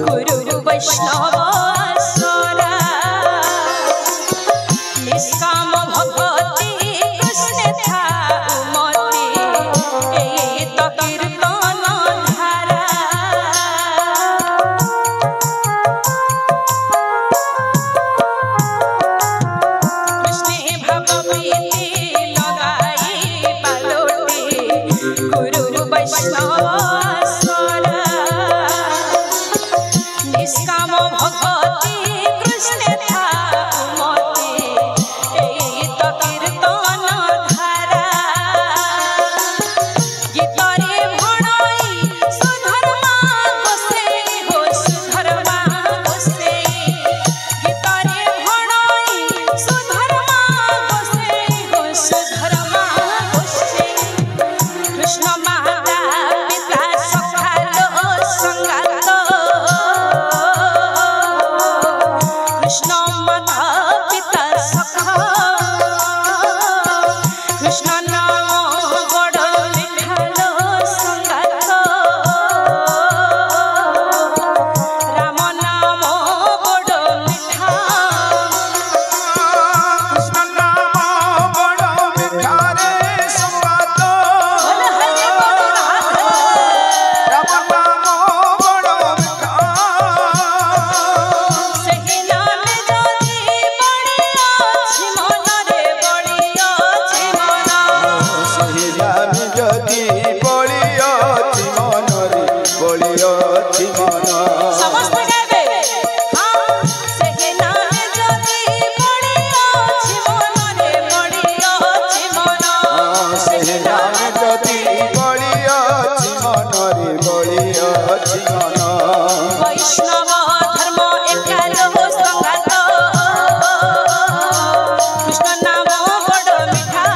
गुरु वैष्णव सोरा निष्काम भगवती कृष्ण था उमती ए तो कीर्तन धारा कृष्ण भगवती लगाई बालोटी गुरु वैष्णव निष्काम भगवती कृष्ण था उमती ए तो कीर्तन धारा गीतरे भणाई सुधर्मा गोसेई हो सुधर्मा गोसेई गीतरे भणाई सुधर्मा गोसेई हो सुधर्मा गोसेई कृष्ण माता पिता सखालो संगातो कृष्ण माता पिता सखा कृष्ण नाम बड़ मिठालो संगात राम नाम बड़ मिठा कृष्ण नाम बड़ मिठा रे संगात राम नाम बड़ मिठा सही नाम जदि बड़िया छी मन रे बड़िया छी मन सही नाम जदि बड़िया छी मन रे बड़िया छी मन समस्त गावे हाँ सही नाम जदि बड़िया छी मन रे बड़िया छी मन सही नाम जदि बड़िया छी मन रे बड़िया छी मन वैष्णव धर्म एकालो संगात कृष्ण नाम बड़ मिठा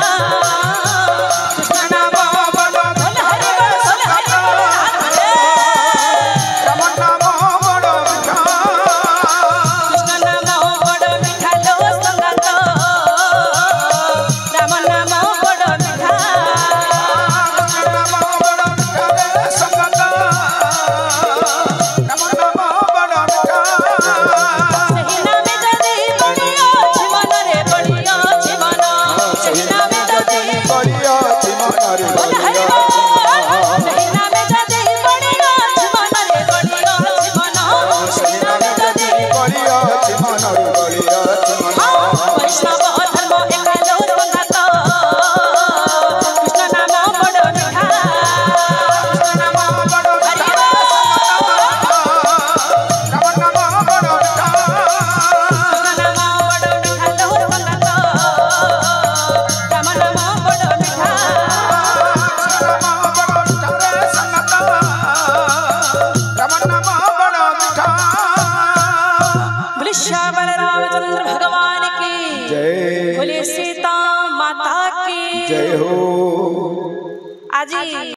कृष्ण नाम बड़ बोल हरि बोल राम नाम बड़ मिठा कृष्ण नाम बड़ मिठा लो संगात राम नाम बड़ मिठा राम नाम बड़ मिठा रे संगत राम नाम बड़ मिठा सही नाम जदि बड़िया छी मन रे बड़िया छी मन सही नाम जदि बड़िया छी मन रे बोल हरि बोल सही नाम जदि बड़िया छी मन रे बड़िया छी मन सही नाम जदि बड़िया छी मन रे बड़िया छी मन वैष्णव धर्म एकालो संगात कृष्ण नाम बड़ मिठा कृष्ण नाम बड़ हरि मिठा बोल राम नाम बड़ मिठा कृष्ण नाम बड़ मिठा लो संगात राम नाम बड़ मिठा राम बड़ मिठा रे संगत राम नाम बड़ मिठा बोले श्यामल रामचंद्र भगवान की जय बोले सीता माता की जय हो आजी।